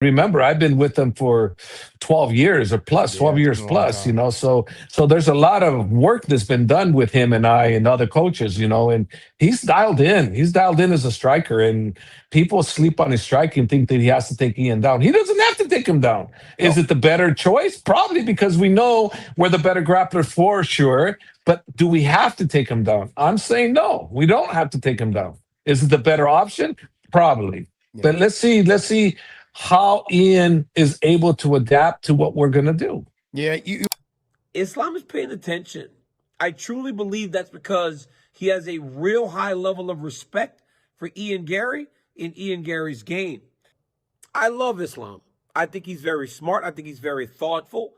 Remember, I've been with them for 12 years or plus, 12 Yeah, it's years been a long plus, time. so there's a lot of work that's been done with him and I and other coaches, and he's dialed in. He's dialed in as a striker, and people sleep on his striking and think that he has to take Ian down. He doesn't have to take him down. Is No. it the better choice? Probably, because we know we're the better grappler for sure. But do we have to take him down? I'm saying no, we don't have to take him down. Is it the better option? Probably. Yeah. But let's see how Ian is able to adapt to what we're going to do. Yeah, Islam is paying attention. I truly believe that's because he has a real high level of respect for Ian Garry and Ian Garry's game. I love Islam. I think he's very smart. I think he's very thoughtful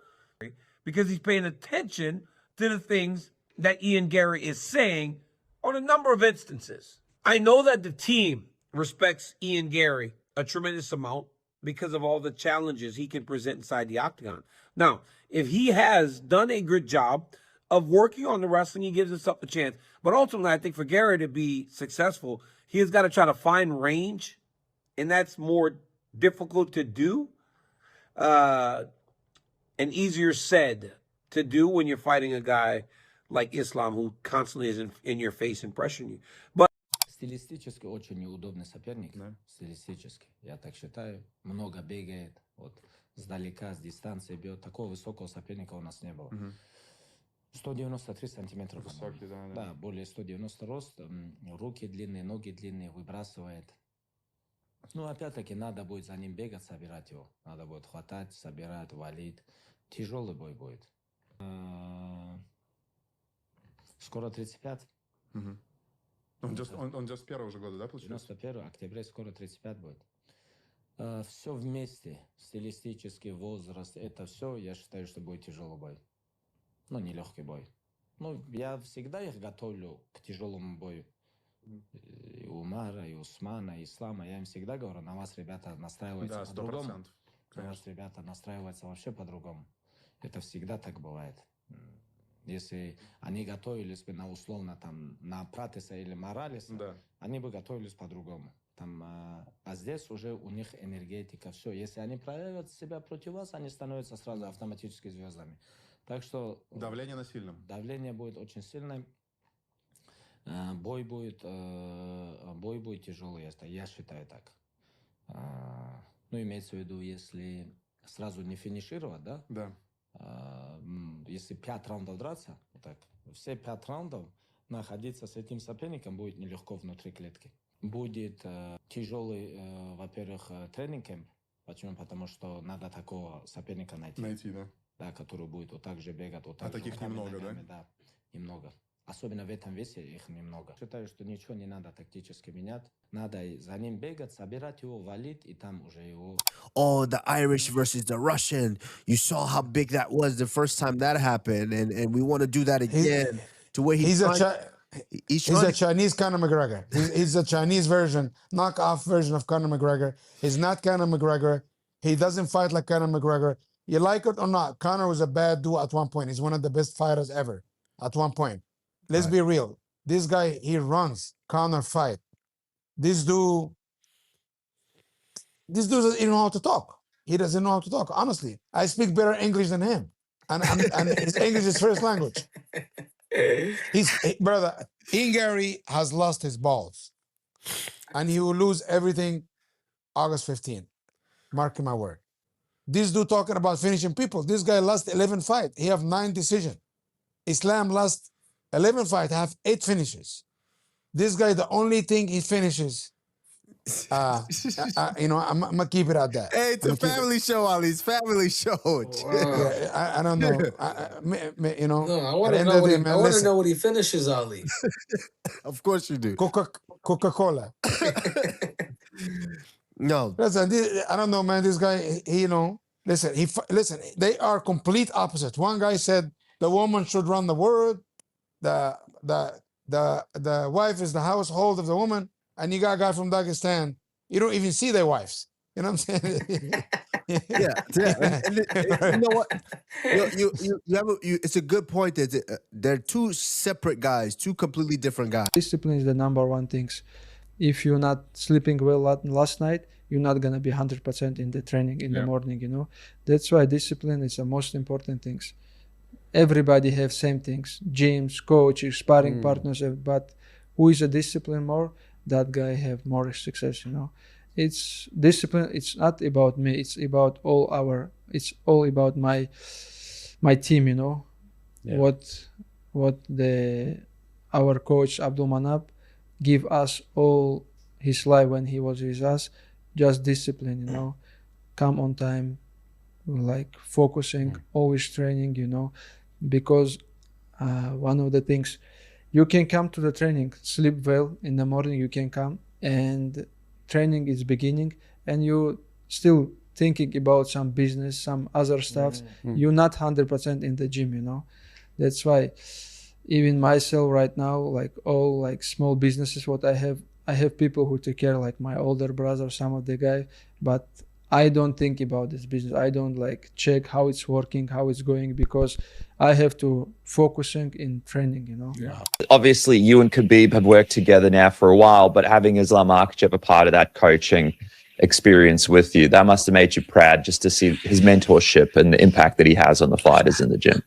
because he's paying attention to the things that Ian Garry is saying on a number of instances. I know that the team respects Ian Garry a tremendous amount because of all the challenges he can present inside the octagon. Now, if he has done a good job of working on the wrestling, he gives himself a chance. But ultimately, I think for Garry to be successful, he has got to try to find range, and that's more difficult to do and easier said to do when you're fighting a guy like Islam who constantly is in your face and pressuring you. But Стилистически очень неудобный соперник. Да. Стилистически. Я так считаю. Много бегает. Вот сдалека, с дистанции бьет. Такого высокого соперника у нас не было. 193 сантиметра. Высокий, да. Да, более 190 рост. Руки длинные, ноги длинные, выбрасывает. Ну, опять-таки, надо будет за ним бегать, собирать его. Надо будет хватать, собирать, валить. Тяжелый бой будет. Скоро 35. Он just первого же года, да, получается? 91 октября, скоро 35 будет. Все вместе, стилистический возраст, это все, я считаю, что будет тяжелый бой. Ну, нелегкий бой. Ну, я всегда их готовлю к тяжелому бою. И Умара, и Усмана, и Ислама. Я им всегда говорю, на вас, ребята, настраиваются Да, по-другому. 100%. На вас, ребята, настраиваются вообще по-другому. Это всегда так бывает. Если они готовились бы на условно там на Пратиса или Моралеса, Да. они бы готовились по-другому. Там, а здесь уже у них энергетика, все. Если они проявят себя против вас, они становятся сразу автоматически звездами. Так что Давление на сильном. давление будет очень сильное. Бой будет тяжелый, я считаю так. Ну, имеется в виду, если сразу не финишировать, да? Да. Если 5 раундов драться, вот так, все 5 раундов находиться с этим соперником будет нелегко внутри клетки. Будет тяжелый, во-первых, тренинг-кэмп. Почему? Потому что надо такого соперника найти. Найти, да. Да, который будет вот так же бегать, вот так же. Таких немного, ногами, да? Да, немного. Особенно в этом весе их немного. Считаю, что ничего не надо тактически менять. Надо за ним бегать, собирать его, валить, и там уже его... Oh, the Irish versus the Russian. You saw how big that was the first time that happened, and we want to do that again. To where He's a Chinese Conor McGregor. He's a Chinese version, knockoff version of Conor McGregor. He's not Conor McGregor. He doesn't fight like Conor McGregor. You like it or not, Conor was a bad dude at one point. He's one of the best fighters ever at one point. Let's be real. This guy, he runs. Conor fight. This dude doesn't even know how to talk. He doesn't know how to talk. Honestly, I speak better English than him, and his English is first language. Brother, Ian Garry has lost his balls, and he will lose everything August 15th. Mark my word. This dude talking about finishing people. This guy lost 11 fights. He have 9 decisions. Islam lost 11 fights, have 8 finishes. This guy, the only thing he finishes, I'm gonna keep it at that. Hey, it's a family show, Ali. It's family show. Yeah, I don't know. No, I want to know what he finishes, Ali. Of course you do. Coca-Cola. No. Listen, I don't know, man. This guy, listen, they are complete opposites. One guy said the woman should run the world. The wife is the household of the woman. And you got a guy from Dagestan. You don't even see their wives. You know what I'm saying? Yeah. And you know what? It's a good point. That they're two separate guys, two completely different guys. Discipline is the number one thing. If you're not sleeping well last night, you're not gonna be 100% in the training in the morning, you know. That's why discipline is the most important things. Everybody have same things, gyms, coaches, sparring partners, but who is a discipline more, that guy have more success, you know. It's discipline, it's not about me, it's about it's all about my team, you know. What our coach Abdul Manap give us all his life when he was with us, just discipline, you know, come on time, like focusing, always training, you know, because one of the things, you can come to the training, sleep well in the morning, you can come, and training is beginning, and you still thinking about some business, some other stuff. You're not 100% in the gym, you know. That's why even myself right now, like all like small businesses, what I have people who take care, like my older brother, some of the guy, but I don't think about this business. I don't like check how it's working, how it's going, because I have to focusing in training, you know. Obviously, you and Khabib have worked together now for a while, but having Islam Makhachev a part of that coaching experience with you, that must have made you proud just to see his mentorship and the impact that he has on the fighters in the gym.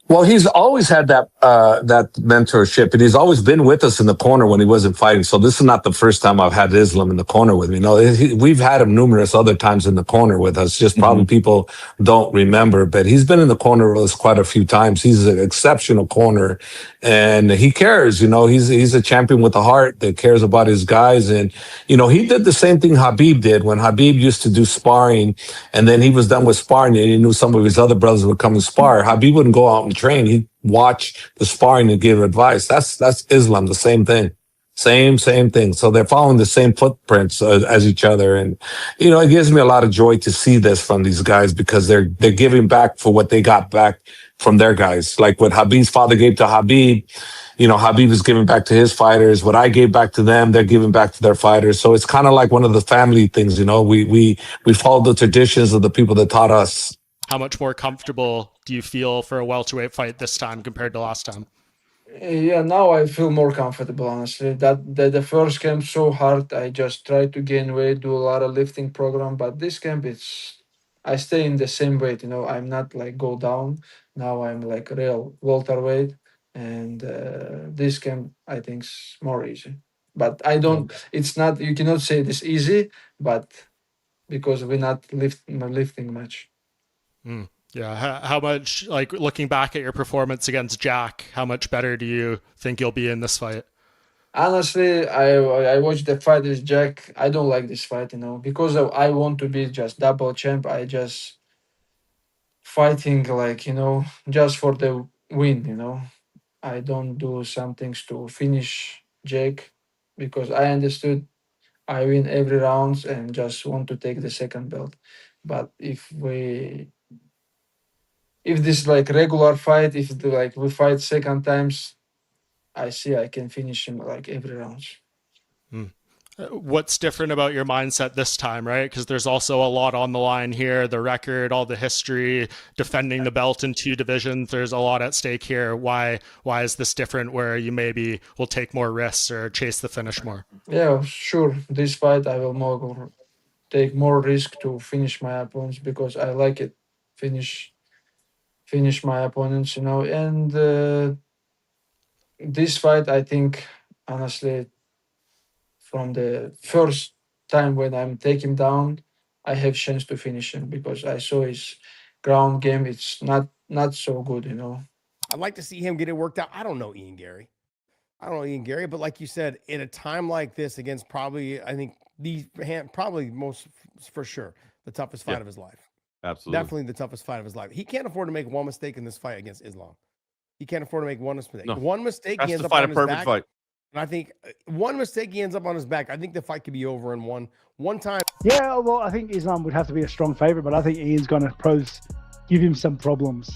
Well, he's always had that mentorship, and he's always been with us in the corner when he wasn't fighting. So this is not the first time I've had Islam in the corner with me. No, we've had him numerous other times in the corner with us. Just probably people don't remember, but he's been in the corner with us quite a few times. He's an exceptional corner, and he cares. You know, he's a champion with a heart that cares about his guys. And you know, he did the same thing Khabib did when Khabib used to do sparring, and then he was done with sparring, and he knew some of his other brothers would come and spar. Khabib wouldn't go out and train. He'd watch the sparring and give advice. That's Islam, the same thing. Same thing. So they're following the same footprints as each other. And, you know, it gives me a lot of joy to see this from these guys, because they're giving back for what they got back from their guys. Like what Habib's father gave to Khabib, you know, Khabib is giving back to his fighters. What I gave back to them, they're giving back to their fighters. So it's kind of like one of the family things, you know. We follow the traditions of the people that taught us. How much more comfortable do you feel for a welterweight fight this time compared to last time? Yeah, now I feel more comfortable, honestly. That the first camp so hard. I just try to gain weight, do a lot of lifting program, but this camp I stay in the same weight, you know. I'm not like go down. Now I'm like real welterweight, and this camp I think is more easy. But I don't. It's not. You cannot say this easy, but because we're not lifting much. Yeah. How much, like looking back at your performance against Jack, how much better do you think you'll be in this fight? Honestly, I watched the fight with Jack. I don't like this fight, you know, because I want to be just double champ. I just fighting like, you know, just for the win, you know. I don't do some things to finish Jack, because I understood I win every round and just want to take the second belt. But if this like regular fight, if we fight second times, I see I can finish him like every round. What's different about your mindset this time, right? Because there's also a lot on the line here, the record, all the history, defending the belt in 2 divisions. There's a lot at stake here. Why is this different, where you maybe will take more risks or chase the finish more? Yeah, sure. This fight I will take more risk to finish my opponents, because I like it. Finish my opponents, you know. And this fight, I think, honestly, from the first time when I'm taking him down, I have chance to finish him, because I saw his ground game. It's not so good, you know. I'd like to see him get it worked out. I don't know Ian Garry, but like you said, in a time like this, against probably, I think probably most for sure the toughest fight of his life. Absolutely. Definitely the toughest fight of his life. He can't afford to make one mistake in this fight against Islam. He can't afford to make one mistake. No. One mistake, Has he ends to up fight on a his perfect back. fight. And I think one mistake, he ends up on his back. I think the fight could be over in one time. Yeah, well, I think Islam would have to be a strong favorite, but I think Ian's going to give him some problems,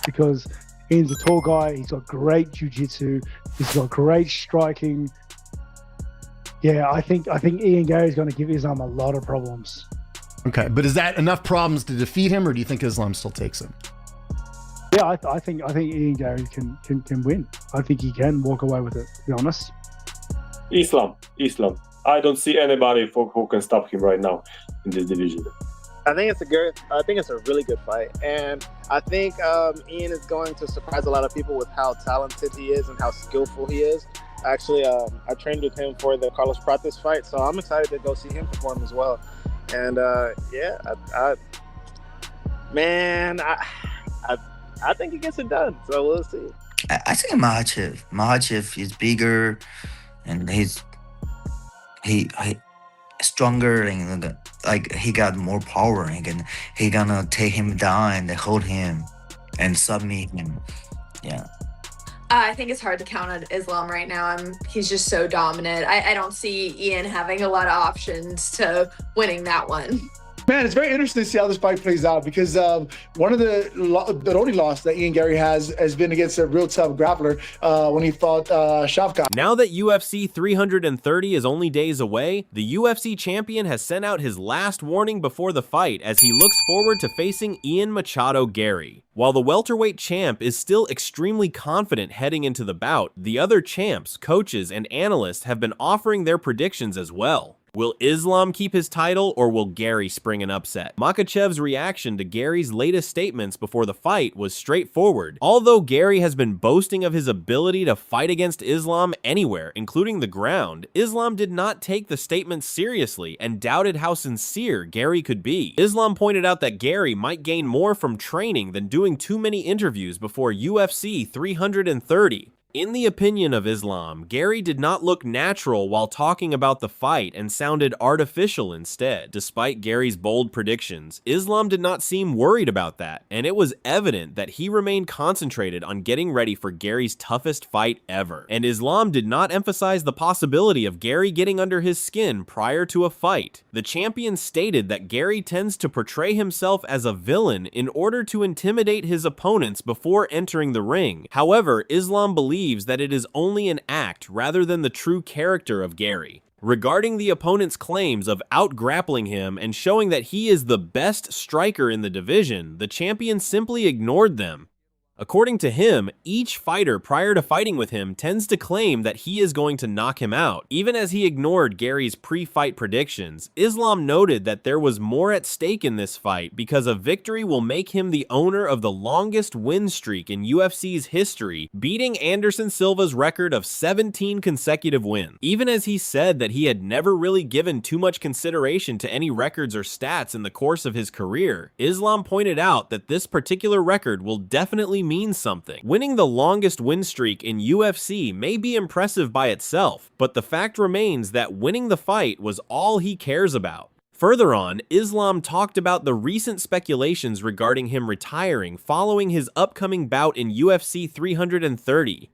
because Ian's a tall guy. He's got great jiu-jitsu. He's got great striking. Yeah, I think Ian Garry is going to give Islam a lot of problems. Okay, but is that enough problems to defeat him, or do you think Islam still takes him? Yeah, I think Ian Garry can win. I think he can walk away with it, to be honest. Islam. I don't see anybody who can stop him right now. in this division. I think it's a really good fight, and I think Ian is going to surprise a lot of people with how talented he is and how skillful he is. Actually, I trained with him for the Carlos Prates fight, so I'm excited to go see him perform as well. And I think he gets it done. So we'll see. I think Makhachev. Makhachev is bigger, and he stronger, and like he got more power. He gonna take him down and hold him and submit him. Yeah. I think it's hard to count on Islam right now. He's just so dominant. I don't see Ian having a lot of options to winning that one. Man, it's very interesting to see how this fight plays out, because one of the only loss that Ian Garry has been against a real tough grappler when he fought Shavkat. Now that UFC 330 is only days away, the UFC champion has sent out his last warning before the fight as he looks forward to facing Ian Machado Garry. While the welterweight champ is still extremely confident heading into the bout, the other champs, coaches, and analysts have been offering their predictions as well. Will Islam keep his title, or will Garry spring an upset? Makhachev's reaction to Garry's latest statements before the fight was straightforward. Although Garry has been boasting of his ability to fight against Islam anywhere, including the ground, Islam did not take the statements seriously and doubted how sincere Garry could be. Islam pointed out that Garry might gain more from training than doing too many interviews before UFC 330. In the opinion of Islam, Garry did not look natural while talking about the fight and sounded artificial instead. Despite Garry's bold predictions, Islam did not seem worried about that, and it was evident that he remained concentrated on getting ready for Garry's toughest fight ever. And Islam did not emphasize the possibility of Garry getting under his skin prior to a fight. The champion stated that Garry tends to portray himself as a villain in order to intimidate his opponents before entering the ring. However, Islam believes that it is only an act rather than the true character of Garry. Regarding the opponent's claims of out-grappling him and showing that he is the best striker in the division, the champion simply ignored them. According to him, each fighter prior to fighting with him tends to claim that he is going to knock him out. Even as he ignored Garry's pre-fight predictions, Islam noted that there was more at stake in this fight because a victory will make him the owner of the longest win streak in UFC's history, beating Anderson Silva's record of 17 consecutive wins. Even as he said that he had never really given too much consideration to any records or stats in the course of his career, Islam pointed out that this particular record will definitely means something. Winning the longest win streak in UFC may be impressive by itself, but the fact remains that winning the fight was all he cares about. Further on, Islam talked about the recent speculations regarding him retiring following his upcoming bout in UFC 330.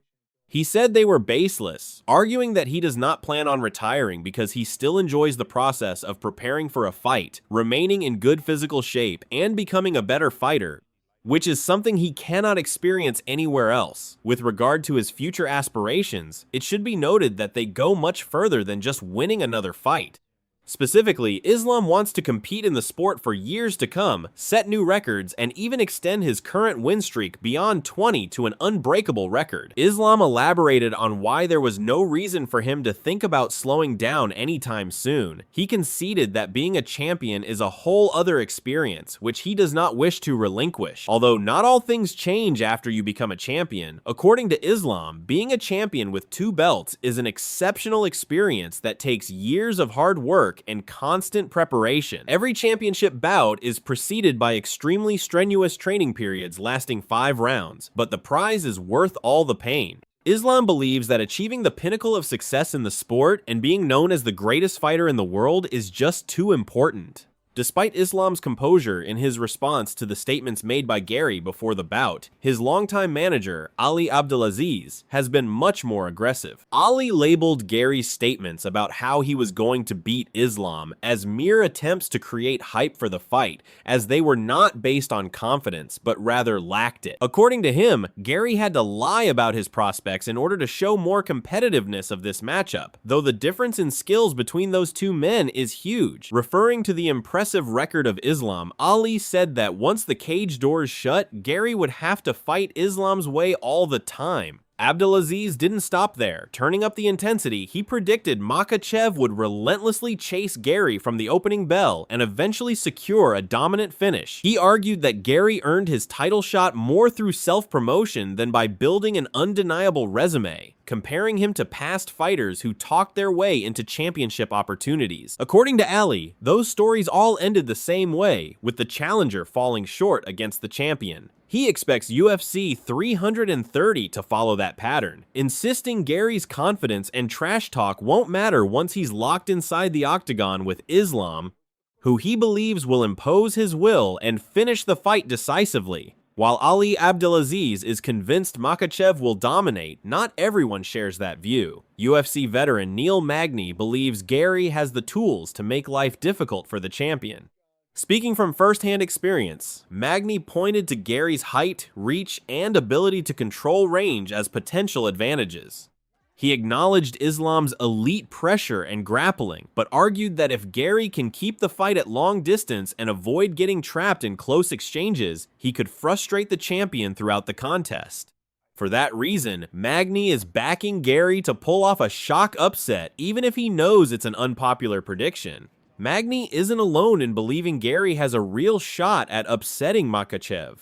He said they were baseless, arguing that he does not plan on retiring because he still enjoys the process of preparing for a fight, remaining in good physical shape, and becoming a better fighter, which is something he cannot experience anywhere else. With regard to his future aspirations, it should be noted that they go much further than just winning another fight. Specifically, Islam wants to compete in the sport for years to come, set new records, and even extend his current win streak beyond 20 to an unbreakable record. Islam elaborated on why there was no reason for him to think about slowing down anytime soon. He conceded that being a champion is a whole other experience, which he does not wish to relinquish. Although not all things change after you become a champion, according to Islam, being a champion with 2 belts is an exceptional experience that takes years of hard work and constant preparation. Every championship bout is preceded by extremely strenuous training periods lasting 5 rounds, but the prize is worth all the pain. Islam believes that achieving the pinnacle of success in the sport and being known as the greatest fighter in the world is just too important. Despite Islam's composure in his response to the statements made by Garry before the bout, his longtime manager, Ali Abdelaziz, has been much more aggressive. Ali labeled Garry's statements about how he was going to beat Islam as mere attempts to create hype for the fight, as they were not based on confidence, but rather lacked it. According to him, Garry had to lie about his prospects in order to show more competitiveness of this matchup, though the difference in skills between those two men is huge. Referring to the impressive record of Islam, Ali said that once the cage doors shut, Garry would have to fight Islam's way all the time. Abdelaziz didn't stop there. Turning up the intensity, he predicted Makhachev would relentlessly chase Garry from the opening bell and eventually secure a dominant finish. He argued that Garry earned his title shot more through self-promotion than by building an undeniable resume, comparing him to past fighters who talked their way into championship opportunities. According to Ali, those stories all ended the same way, with the challenger falling short against the champion. He expects UFC 330 to follow that pattern, insisting Garry's confidence and trash talk won't matter once he's locked inside the octagon with Islam, who he believes will impose his will and finish the fight decisively. While Ali Abdelaziz is convinced Makhachev will dominate, not everyone shares that view. UFC veteran Neil Magny believes Garry has the tools to make life difficult for the champion. Speaking from first-hand experience, Magny pointed to Garry's height, reach, and ability to control range as potential advantages. He acknowledged Islam's elite pressure and grappling, but argued that if Garry can keep the fight at long distance and avoid getting trapped in close exchanges, he could frustrate the champion throughout the contest. For that reason, Magny is backing Garry to pull off a shock upset, even if he knows it's an unpopular prediction. Magny isn't alone in believing Garry has a real shot at upsetting Makhachev.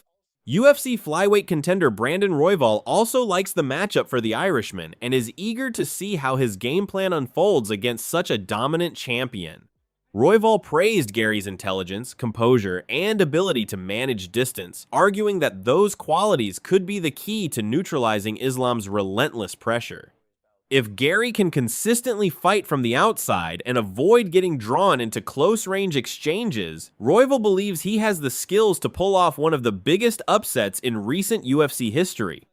UFC flyweight contender Brandon Royval also likes the matchup for the Irishman and is eager to see how his game plan unfolds against such a dominant champion. Royval praised Garry's intelligence, composure, and ability to manage distance, arguing that those qualities could be the key to neutralizing Islam's relentless pressure. If Garry can consistently fight from the outside and avoid getting drawn into close-range exchanges, Royval believes he has the skills to pull off one of the biggest upsets in recent UFC history.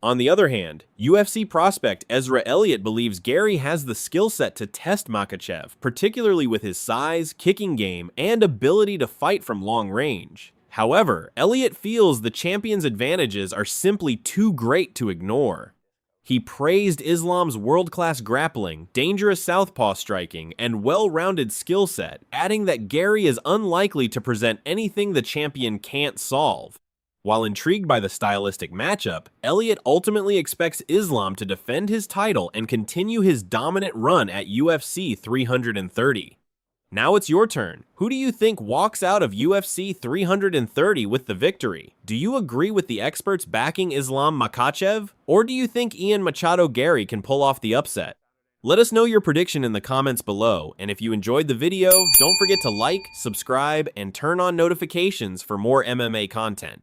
On the other hand, UFC prospect Ezra Elliott believes Garry has the skill set to test Makhachev, particularly with his size, kicking game, and ability to fight from long range. However, Elliott feels the champion's advantages are simply too great to ignore. He praised Islam's world-class grappling, dangerous southpaw striking, and well-rounded skill set, adding that Garry is unlikely to present anything the champion can't solve. While intrigued by the stylistic matchup, Elliott ultimately expects Islam to defend his title and continue his dominant run at UFC 330. Now it's your turn. Who do you think walks out of UFC 330 with the victory? Do you agree with the experts backing Islam Makhachev? Or do you think Ian Machado Garry can pull off the upset? Let us know your prediction in the comments below, and if you enjoyed the video, don't forget to like, subscribe, and turn on notifications for more MMA content.